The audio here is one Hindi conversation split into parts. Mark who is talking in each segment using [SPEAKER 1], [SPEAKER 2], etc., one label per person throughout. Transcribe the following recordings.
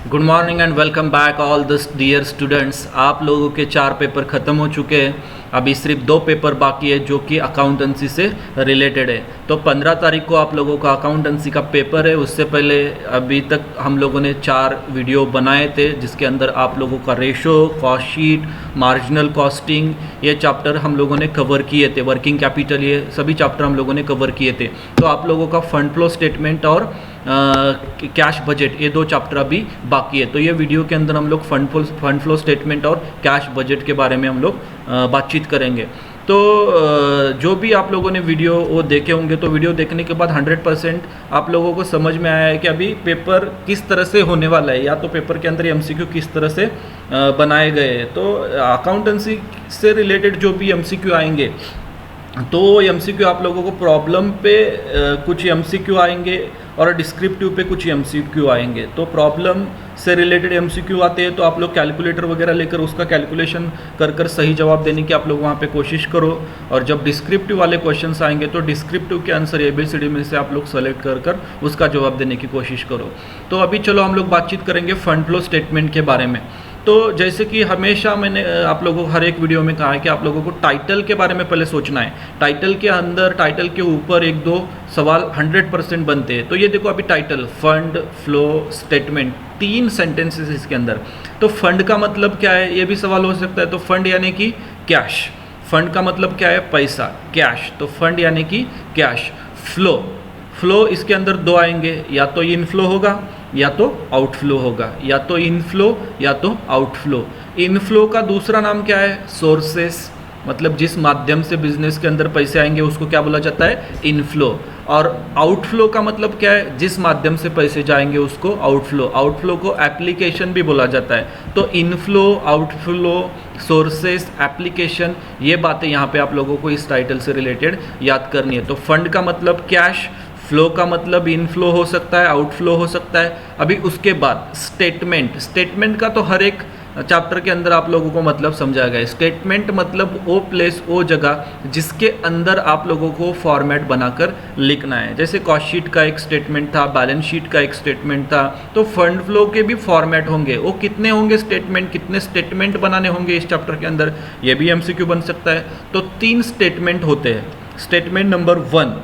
[SPEAKER 1] Good morning and welcome back all this dear students. आप लोगों के 4 पेपर ख़त्म हो चुके हैं। अभी सिर्फ 2 पेपर बाकी है जो कि अकाउंटेंसी से रिलेटेड है। तो 15 तारीख को आप लोगों का अकाउंटेंसी का पेपर है। उससे पहले अभी तक हम लोगों ने 4 वीडियो बनाए थे जिसके अंदर आप लोगों का ratio, cost sheet, marginal costing ये चैप्टर हम लोगों ने कवर किए थे। वर्किंग कैपिटल ये सभी चैप्टर हम लोगों ने कवर किए थे। तो आप लोगों का फंड फ्लो स्टेटमेंट और कैश बजट ये 2 चैप्टर अभी बाकी है। तो ये वीडियो के अंदर हम लोग फंड फ्लो स्टेटमेंट और कैश बजट के बारे में हम लोग बातचीत करेंगे। तो जो भी आप लोगों ने वीडियो वो देखे होंगे तो वीडियो देखने के बाद 100% आप लोगों को समझ में आया है कि अभी पेपर किस तरह से होने वाला है, या तो पेपर के अंदर एमसीक्यू किस तरह से बनाए गए हैं। तो अकाउंटेंसी से रिलेटेड जो भी एमसीक्यू आएंगे तो एमसीक्यू आप लोगों को प्रॉब्लम पे कुछ एमसीक्यू आएंगे और डिस्क्रिप्टिव पे कुछ एमसीक्यू आएंगे। तो प्रॉब्लम से रिलेटेड एमसीक्यू आते हैं तो आप लोग कैलकुलेटर वगैरह लेकर उसका कैलकुलेशन कर सही जवाब देने की आप लोग वहाँ पे कोशिश करो। और जब डिस्क्रिप्टिव वाले क्वेश्चंस आएंगे तो डिस्क्रिप्टिव के आंसर ABCD में से आप लोग सेलेक्ट कर उसका जवाब देने की कोशिश करो। तो अभी चलो हम लोग बातचीत करेंगे फंड फ्लो स्टेटमेंट के बारे में। तो जैसे कि हमेशा मैंने आप लोगों को हर एक वीडियो में कहा है कि आप लोगों को टाइटल के बारे में पहले सोचना है। टाइटल के अंदर, टाइटल के ऊपर 1-2 सवाल 100% बनते हैं। तो ये देखो अभी title fund flow statement 3 sentences इसके अंदर। तो फंड का मतलब क्या है ये भी सवाल हो सकता है। तो फंड यानी कि कैश। फंड का मतलब क्या है? पैसा, कैश। तो फंड यानी कि कैश। फ्लो इसके अंदर 2 आएंगे, या तो इनफ्लो होगा या तो आउटफ्लो होगा, या तो इनफ्लो या तो आउटफ्लो। इनफ्लो का दूसरा नाम क्या है? सोर्सेस, मतलब जिस माध्यम से बिजनेस के अंदर पैसे आएंगे उसको क्या बोला जाता है? इनफ्लो। और आउटफ्लो का मतलब क्या है? जिस माध्यम से पैसे जाएंगे उसको आउटफ्लो। आउटफ्लो को एप्लीकेशन भी बोला जाता है। तो इनफ्लो, आउटफ्लो, सोर्सेस, एप्लीकेशन, ये बातें यहाँ पे आप लोगों को इस टाइटल से रिलेटेड याद करनी है। तो फंड का मतलब कैश, फ्लो का मतलब इनफ्लो हो सकता है, आउटफ्लो हो सकता है। अभी उसके बाद स्टेटमेंट का तो हर एक चैप्टर के अंदर आप लोगों को मतलब समझा गया है। स्टेटमेंट मतलब वो प्लेस, वो जगह जिसके अंदर आप लोगों को फॉर्मेट बनाकर लिखना है। जैसे कॉस्ट शीट का एक स्टेटमेंट था, बैलेंस शीट का एक स्टेटमेंट था। तो फंड फ्लो के भी फॉर्मेट होंगे। वो कितने होंगे स्टेटमेंट, कितने स्टेटमेंट बनाने होंगे इस चैप्टर के अंदर, ये भी एमसीक्यू बन सकता है। तो 3 स्टेटमेंट होते हैं। Statement number 1,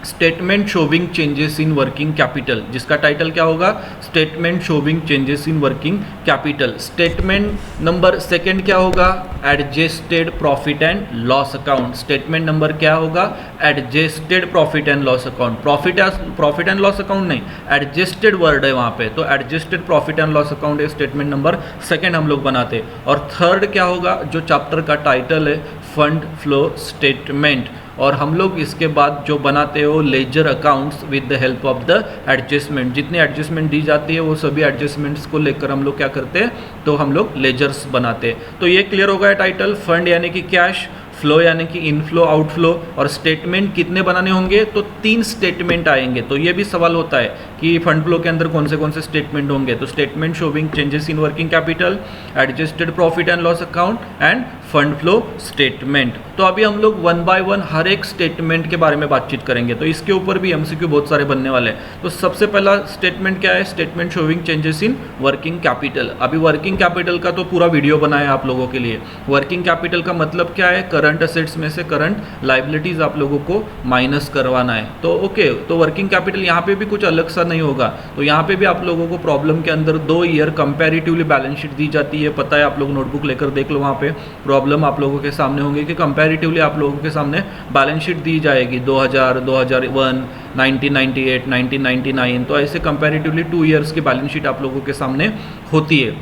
[SPEAKER 1] statement showing changes in working capital, जिसका टाइटल क्या होगा? Statement showing changes in working capital. Statement number 2 क्या होगा? Adjusted profit and loss account. Statement number क्या होगा? Adjusted profit and loss account. Profit and loss account नहीं, एडजस्टेड वर्ड है वहाँ पे। तो adjusted profit and loss account है स्टेटमेंट नंबर 2 हम लोग बनाते। और 3rd क्या होगा? जो चैप्टर का टाइटल है फंड फ्लो स्टेटमेंट। और हम लोग इसके बाद जो बनाते हो ledger accounts with the help of the adjustment. जितनी एडजस्टमेंट दी जाती है वो सभी एडजस्टमेंट्स को लेकर हम लोग क्या करते हैं? तो हम लोग लेजर्स बनाते हैं। तो ये क्लियर हो गया टाइटल। फंड यानी कि कैश, फ्लो यानी कि इनफ्लो, आउटफ्लो, और स्टेटमेंट कितने बनाने होंगे? तो 3 स्टेटमेंट आएंगे। तो ये भी सवाल होता है कि फंड फ्लो के अंदर कौन से स्टेटमेंट होंगे। तो statement showing changes in working capital, adjusted profit and loss account end fund flow statement. तो अभी हम लोग 1 बाय 1 हर एक स्टेटमेंट के बारे में बातचीत करेंगे। तो इसके ऊपर भी एमसीक्यू बहुत सारे बनने वाले हैं। तो सबसे पहला स्टेटमेंट क्या है? Statement showing changes in working capital. अभी वर्किंग कैपिटल का तो पूरा वीडियो बनाया आप लोगों के लिए। वर्किंग कैपिटल का मतलब क्या है? करंट असेट्स में से करंट लाइबिलिटीज आप लोगों को माइनस करवाना है। तो ओके, तो वर्किंग कैपिटल यहाँ पे भी कुछ अलग सा नहीं होगा। तो यहाँ पे भी आप लोगों को प्रॉब्लम के अंदर 2 ईयर कंपैरेटिवली बैलेंस शीट दी जाती है। पता है, आप लोग नोटबुक लेकर देख लो, वहाँ पे प्रॉब्लम आप लोगों के सामने होंगे कि कंपैरेटिवली आप लोगों के सामने बैलेंस शीट दी जाएगी 2000, 2001, 1998, 1999। तो ऐसे कंपैरेटिवली 2 ईयर्स की बैलेंस शीट आप लोगों के सामने होती है।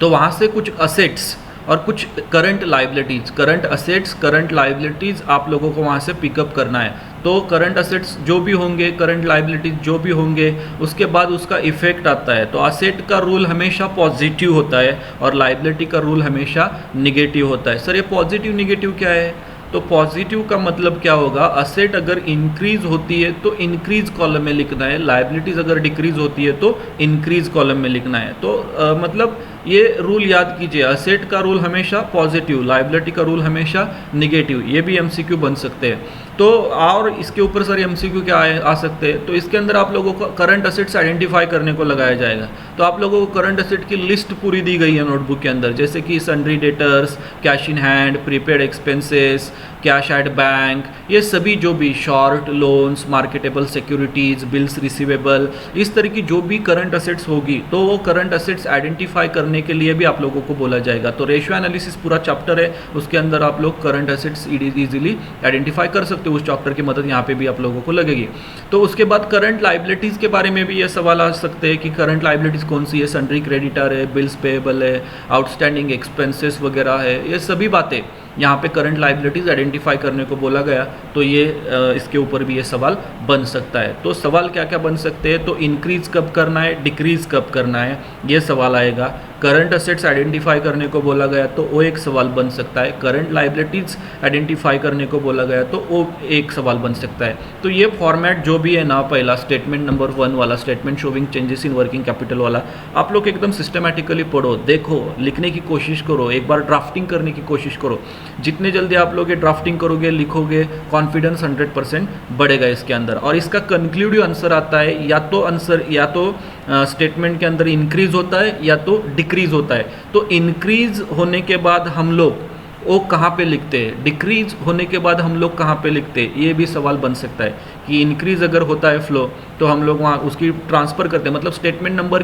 [SPEAKER 1] तो वहाँ से कुछ असेट्स और कुछ current liabilities, current assets, current liabilities आप लोगों को वहाँ से पिकअप करना है। तो करंट असेट्स जो भी होंगे, करंट लाइबिलिटीज जो भी होंगे, उसके बाद उसका इफेक्ट आता है। तो असेट का रूल हमेशा पॉजिटिव होता है और लाइबिलिटी का रूल हमेशा निगेटिव होता है। सर ये पॉजिटिव निगेटिव क्या है? तो पॉजिटिव का मतलब क्या होगा? असेट अगर इंक्रीज होती है तो इंक्रीज कॉलम में लिखना है, लाइबिलिटीज अगर डिक्रीज होती है तो इंक्रीज कॉलम में लिखना है। तो मतलब ये रूल याद कीजिए, असेट का रूल हमेशा पॉजिटिव, लाइबिलिटी का रूल हमेशा निगेटिव। ये भी एमसीक्यू बन सकते हैं। तो और इसके ऊपर सर एमसीक्यू क्या आ सकते हैं, तो इसके अंदर आप लोगों को करंट असेट्स आइडेंटिफाई करने को लगाया जाएगा। तो आप लोगों को करंट असेट की लिस्ट पूरी दी गई है नोटबुक के अंदर, जैसे कि sundry debtors, cash in hand, prepaid expenses, cash at bank, ये सभी जो भी short loans, marketable securities, bills receivable, इस तरह की जो भी करंट असेट्स होगी तो वो करंट असेट्स आइडेंटिफाई करने के लिए भी आप लोगों को बोला जाएगा। तो रेशियो एनालिसिस पूरा चैप्टर है, उसके अंदर आप लोग करंट असेट्स इजीली आइडेंटिफाई कर सकते हो, उस चैप्टर की मदद यहाँ पे भी आप लोगों को लगेगी। तो उसके बाद करंट लाइबिलिटीज़ के बारे में भी ये सवाल आ सकते हैं कि करंट लाइबिलिटीज़ कौन सी है, सन्ड्री क्रेडिटर है, बिल्स पेएबल है, आउटस्टैंडिंग एक्सपेंसेस वगैरह है, ये सभी बातें यहाँ पे करंट लाइबिलिटीज़ आइडेंटिफाई करने को बोला गया। तो ये इसके ऊपर भी ये सवाल बन सकता है। तो सवाल क्या क्या बन सकते हैं, तो इंक्रीज़ कब करना है, डिक्रीज़ कब करना है, ये सवाल आएगा। करंट असेट्स आइडेंटिफाई करने को बोला गया तो वो एक सवाल बन सकता है। करंट लाइबिलिटीज़ आइडेंटिफाई करने को बोला गया तो वो एक सवाल बन सकता है। तो ये फॉर्मेट जो भी है ना, पहला स्टेटमेंट नंबर 1 वाला, statement showing changes in working capital वाला, आप लोग एकदम सिस्टमैटिकली पढ़ो, देखो, लिखने की कोशिश करो, एक बार ड्राफ्टिंग करने की कोशिश करो। जितने जल्दी आप लोग ये ड्राफ्टिंग करोगे, लिखोगे, कॉन्फिडेंस 100% बढ़ेगा इसके अंदर। और इसका कंक्लूडिव आंसर आता है, या तो स्टेटमेंट के अंदर इंक्रीज होता है या तो डिक्रीज होता है। तो इंक्रीज होने के बाद हम लोग वो कहाँ पे लिखते हैं, डिक्रीज होने के बाद हम लोग कहाँ पे लिखते हैं, ये भी सवाल बन सकता है कि इंक्रीज अगर होता है फ्लो तो हम लोग वहाँ उसकी ट्रांसफ़र करते हैं, मतलब स्टेटमेंट नंबर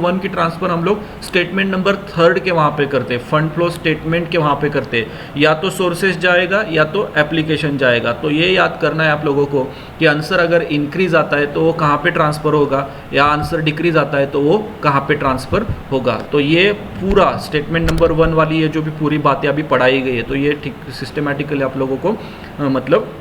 [SPEAKER 1] 1 की ट्रांसफ़र हम लोग स्टेटमेंट नंबर 3 के वहाँ पे करते हैं, फंड फ्लो स्टेटमेंट के वहाँ पे करते हैं। या तो सोर्सेज जाएगा या तो एप्लीकेशन जाएगा। तो ये याद करना है आप लोगों को कि आंसर अगर इंक्रीज आता है तो वो कहाँ पे ट्रांसफ़र होगा, या आंसर डिक्रीज आता है तो वो कहाँ पे ट्रांसफ़र होगा। तो ये पूरा स्टेटमेंट नंबर 1 वाली ये जो भी पूरी बातें अभी पढ़ाई गई है, तो ये ठीक सिस्टमेटिकली आप लोगों को मतलब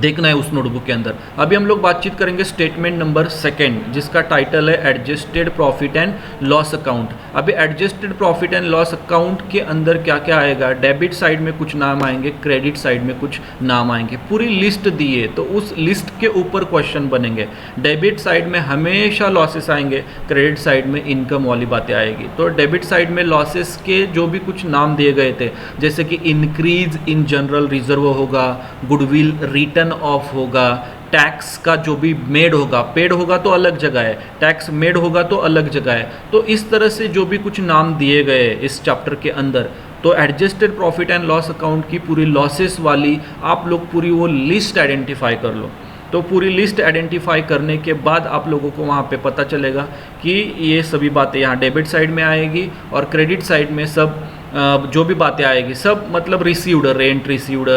[SPEAKER 1] देखना है उस नोटबुक के अंदर। अभी हम लोग बातचीत करेंगे स्टेटमेंट नंबर 2 जिसका टाइटल है adjusted profit and loss account. अभी adjusted profit and loss account के अंदर क्या क्या आएगा, डेबिट साइड में कुछ नाम आएंगे, क्रेडिट साइड में कुछ नाम आएंगे, पूरी लिस्ट दी है तो उस लिस्ट के ऊपर क्वेश्चन बनेंगे। डेबिट साइड में हमेशा लॉसेस आएंगे, क्रेडिट साइड में इनकम वाली बातें आएगी। तो डेबिट साइड में लॉसेस के जो भी कुछ नाम दिए गए थे, जैसे कि इंक्रीज इन जनरल रिजर्व होगा, गुडविल रिटर्न ऑफ होगा, टैक्स का जो भी मेड होगा, पेड होगा तो अलग जगह है, टैक्स मेड होगा तो अलग जगह है। तो इस तरह से जो भी कुछ नाम दिए गए इस चैप्टर के अंदर, तो adjusted profit and loss account की पूरी लॉसेस वाली आप लोग पूरी वो लिस्ट आइडेंटिफाई कर लो। तो पूरी लिस्ट आइडेंटिफाई करने के बाद आप लोगों को वहाँ पे पता चलेगा कि ये सभी बातें यहाँ डेबिट साइड में आएगी और क्रेडिट साइड में सब जो भी बातें आएगी सब मतलब रिसीव्ड, रेंट रिसीव्ड,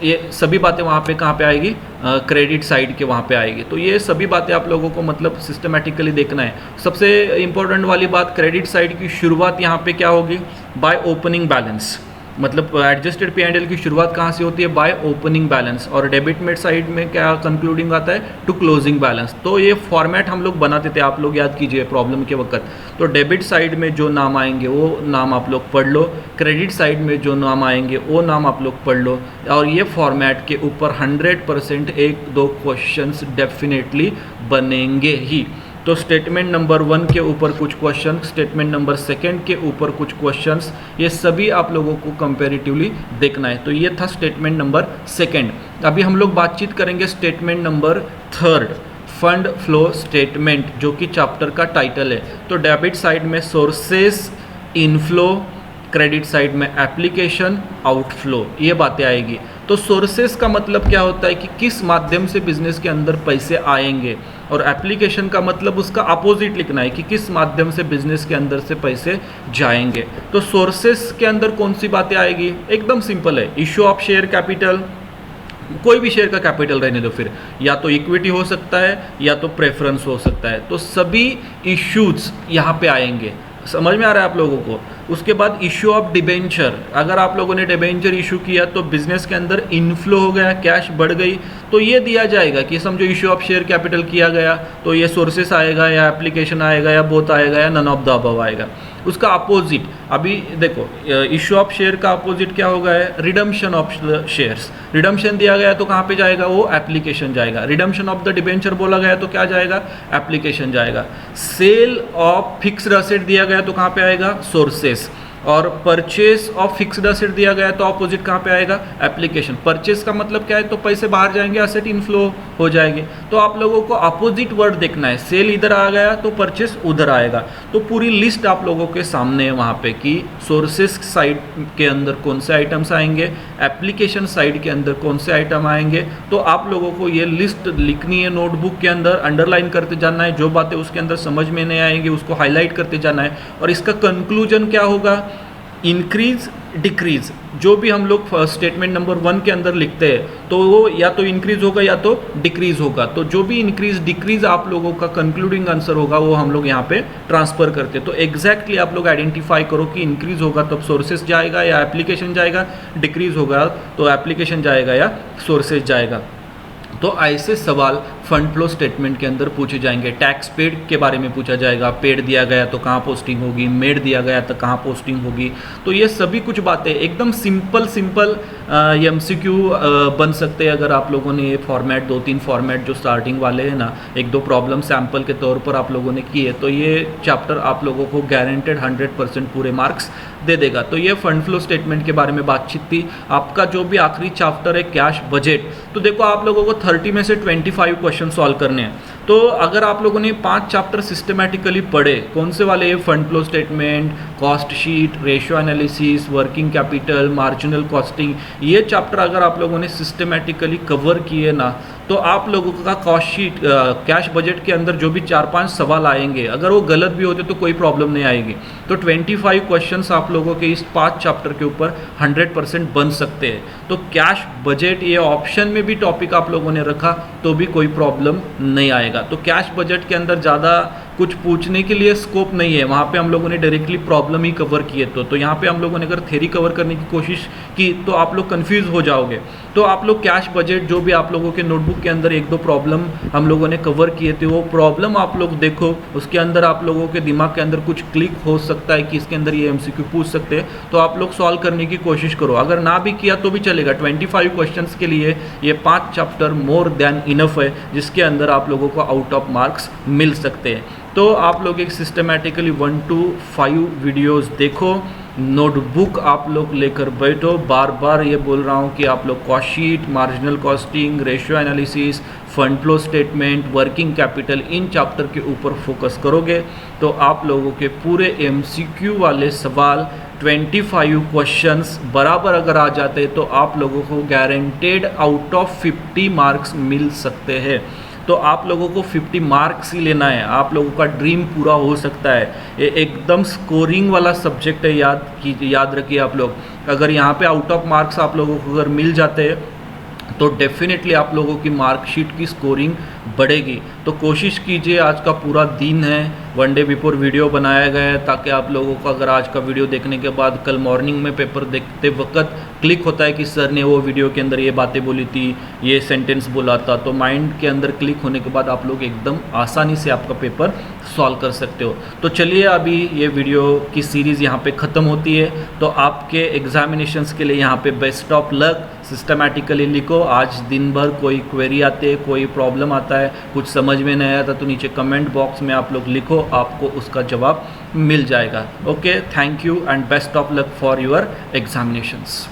[SPEAKER 1] ये सभी बातें वहाँ पे कहाँ पे आएगी, क्रेडिट साइड के वहाँ पे आएगी। तो ये सभी बातें आप लोगों को मतलब सिस्टमेटिकली देखना है। सबसे इम्पोर्टेंट वाली बात, क्रेडिट साइड की शुरुआत यहाँ पे क्या होगी, बाय ओपनिंग बैलेंस, मतलब एडजस्टेड P&L की शुरुआत कहाँ से होती है, बाय ओपनिंग बैलेंस। और डेबिट मेड साइड में क्या कंक्लूडिंग आता है, टू क्लोजिंग बैलेंस। तो ये फॉर्मेट हम लोग बनाते थे, आप लोग याद कीजिए प्रॉब्लम के वक्त। तो डेबिट साइड में जो नाम आएंगे वो नाम आप लोग पढ़ लो, क्रेडिट साइड में जो नाम आएंगे वो नाम आप लोग पढ़ लो। और ये फॉर्मेट के ऊपर 100% 1-2 क्वेश्चंस डेफिनेटली बनेंगे ही। तो स्टेटमेंट नंबर 1 के ऊपर कुछ क्वेश्चन, स्टेटमेंट नंबर 2 के ऊपर कुछ क्वेश्चंस, ये सभी आप लोगों को कंपैरेटिवली देखना है। तो ये था स्टेटमेंट नंबर 2। अभी हम लोग बातचीत करेंगे statement number 3, fund flow statement, जो कि चैप्टर का टाइटल है। तो डेबिट साइड में सोर्सेस, इनफ्लो, क्रेडिट साइड में एप्लीकेशन, आउटफ्लो, ये बातें आएगी। तो सोर्सेस का मतलब क्या होता है कि किस माध्यम से बिजनेस के अंदर पैसे आएंगे, और एप्लीकेशन का मतलब उसका अपोजिट लिखना है कि किस माध्यम से बिजनेस के अंदर से पैसे जाएंगे। तो सोर्सेस के अंदर कौन सी बातें आएगी, एकदम सिंपल है, इशू ऑफ शेयर कैपिटल, कोई भी शेयर का कैपिटल रहने दो, फिर या तो इक्विटी हो सकता है या तो प्रेफरेंस हो सकता है। तो सभी इश्यूज यहाँ पे आएंगे, समझ में आ रहा है आप लोगों को। उसके बाद इशू ऑफ डिबेंचर, अगर आप लोगों ने डिबेंचर इशू किया तो बिजनेस के अंदर इनफ्लो हो गया, कैश बढ़ गई, तो ये दिया जाएगा कि समझो इशू ऑफ शेयर कैपिटल किया गया तो ये सोर्सेस आएगा या एप्लीकेशन आएगा या बोथ आएगा या नन ऑफ द अबव आएगा। उसका अपोजिट, अभी देखो इशू ऑफ शेयर का अपोजिट क्या होगा है, रिडम्पशन ऑफ शेयर्स। रिडम्पशन दिया गया तो कहाँ पे जाएगा, वो एप्लीकेशन जाएगा। रिडम्पशन ऑफ द डिबेंचर बोला गया तो क्या जाएगा, एप्लीकेशन जाएगा। सेल ऑफ फिक्स्ड असेट दिया गया तो कहाँ पे आएगा, सोर्सेस। और परचेस ऑफ फिक्स्ड असेट दिया गया है तो ऑपोजिट कहाँ पे आएगा, एप्लीकेशन। परचेस का मतलब क्या है, तो पैसे बाहर जाएंगे, असेट इनफ्लो हो जाएंगे। तो आप लोगों को अपोजिट वर्ड देखना है, सेल इधर आ गया तो परचेस उधर आएगा। तो पूरी लिस्ट आप लोगों के सामने है वहाँ पे कि सोर्सेस साइड के अंदर कौन से आइटम्स आएंगे, एप्लीकेशन साइड के अंदर कौन से आइटम आएंगे। तो आप लोगों को ये लिस्ट लिखनी है नोटबुक के अंदर, अंडरलाइन करते जाना है, जो बातें उसके अंदर समझ में नहीं आएंगी उसको हाईलाइट करते जाना है। और इसका कंक्लूजन क्या होगा, इंक्रीज डिक्रीज, जो भी हम लोग स्टेटमेंट नंबर 1 के अंदर लिखते हैं तो वो या तो इंक्रीज होगा या तो डिक्रीज होगा। तो जो भी इंक्रीज डिक्रीज आप लोगों का कंक्लूडिंग आंसर होगा वो हम लोग यहाँ पे ट्रांसफर करते हैं। तो एग्जैक्टली आप लोग आइडेंटिफाई करो कि इंक्रीज होगा तो सोर्सेस जाएगा या एप्लीकेशन जाएगा, डिक्रीज होगा तो एप्लीकेशन जाएगा या सोर्सेस जाएगा। तो ऐसे सवाल फंड फ्लो स्टेटमेंट के अंदर पूछे जाएंगे। टैक्स पेड के बारे में पूछा जाएगा, पेड दिया गया तो कहाँ पोस्टिंग होगी, मेड दिया गया तो कहाँ पोस्टिंग होगी। तो ये सभी कुछ बातें एकदम सिंपल एमसीक्यू बन सकते हैं अगर आप लोगों ने ये फॉर्मेट 2-3 फॉर्मेट जो स्टार्टिंग वाले हैं ना, 1-2 प्रॉब्लम सैम्पल के तौर पर आप लोगों ने किए तो ये चैप्टर आप लोगों को गारंटेड 100% पूरे मार्क्स दे देगा। तो ये फंड फ्लो स्टेटमेंट के बारे में बातचीत थी। आपका जो भी आखिरी चैप्टर है कैश बजट, तो देखो आप लोगों को 30 में से 25 क्वेश्चन सॉल्व करने हैं। तो अगर आप लोगों ने 5 चैप्टर सिस्टमैटिकली पढ़े, कौन से वाले, fund flow statement, cost sheet, ratio analysis, working capital, marginal costing, ये चैप्टर अगर आप लोगों ने सिस्टमैटिकली कवर किए ना तो आप लोगों का कॉस्ट शीट कैश बजट के अंदर जो भी 4-5 सवाल आएंगे अगर वो गलत भी होते तो कोई प्रॉब्लम नहीं आएगी। तो 25 क्वेश्चंस आप लोगों के इस 5 चैप्टर के ऊपर 100% बन सकते हैं। तो कैश बजट ये ऑप्शन में भी टॉपिक आप लोगों ने रखा तो भी कोई प्रॉब्लम नहीं आएगा। तो कैश बजट के अंदर ज़्यादा कुछ पूछने के लिए स्कोप नहीं है, वहाँ पे हम लोगों ने डायरेक्टली प्रॉब्लम ही कवर किए। तो यहाँ पे हम लोगों ने अगर थ्योरी कवर करने की कोशिश की तो आप लोग कंफ्यूज हो जाओगे। तो आप लोग कैश बजट जो भी आप लोगों के नोटबुक के अंदर 1-2 प्रॉब्लम हम लोगों ने कवर किए थे वो प्रॉब्लम आप लोग देखो, उसके अंदर आप लोगों के दिमाग के अंदर कुछ क्लिक हो सकता है कि इसके अंदर ये एमसीक्यू पूछ सकते हैं, तो आप लोग सॉल्व करने की कोशिश करो। अगर ना भी किया तो भी चलेगा। 25 क्वेश्चंस के लिए ये 5 चैप्टर मोर देन इनफ है जिसके अंदर आप लोगों को आउट ऑफ मार्क्स मिल सकते हैं। तो आप लोग एक सिस्टमैटिकली 1 to 5 वीडियोस देखो, नोटबुक आप लोग लेकर बैठो। बार बार ये बोल रहा हूँ कि आप लोग cost sheet, marginal costing, ratio analysis, fund flow statement, working capital, in chapter के ऊपर फोकस करोगे तो आप लोगों के पूरे एमसीक्यू वाले सवाल 25 क्वेश्चंस बराबर अगर आ जाते तो आप लोगों को गारंटेड आउट ऑफ 50 मार्क्स मिल सकते हैं। तो आप लोगों को 50 मार्क्स ही लेना है, आप लोगों का ड्रीम पूरा हो सकता है। ये एकदम स्कोरिंग वाला सब्जेक्ट है, याद रखिए आप लोग। अगर यहाँ पे आउट ऑफ मार्क्स आप लोगों को अगर मिल जाते हैं तो डेफिनेटली आप लोगों की मार्कशीट की स्कोरिंग बढ़ेगी। तो कोशिश कीजिए, आज का पूरा दिन है, 1 डे बिफोर वीडियो बनाया गया है ताकि आप लोगों को अगर आज का वीडियो देखने के बाद कल मॉर्निंग में पेपर देखते वक्त क्लिक होता है कि सर ने वो वीडियो के अंदर ये बातें बोली थी, ये सेंटेंस बोला था, तो माइंड के अंदर क्लिक होने के बाद आप लोग एकदम आसानी से आपका पेपर सॉल्व कर सकते हो। तो चलिए अभी ये वीडियो की सीरीज़ यहाँ पे ख़त्म होती है। तो आपके एग्जामिनेशंस के लिए यहाँ पे बेस्ट ऑफ लक। सिस्टमैटिकली लिखो। आज दिन भर कोई क्वेरी आते है, कोई प्रॉब्लम आता है, कुछ समझ में नहीं आता तो नीचे कमेंट बॉक्स में आप लोग लिखो, आपको उसका जवाब मिल जाएगा। Okay, thank you and best of luck for your examinations.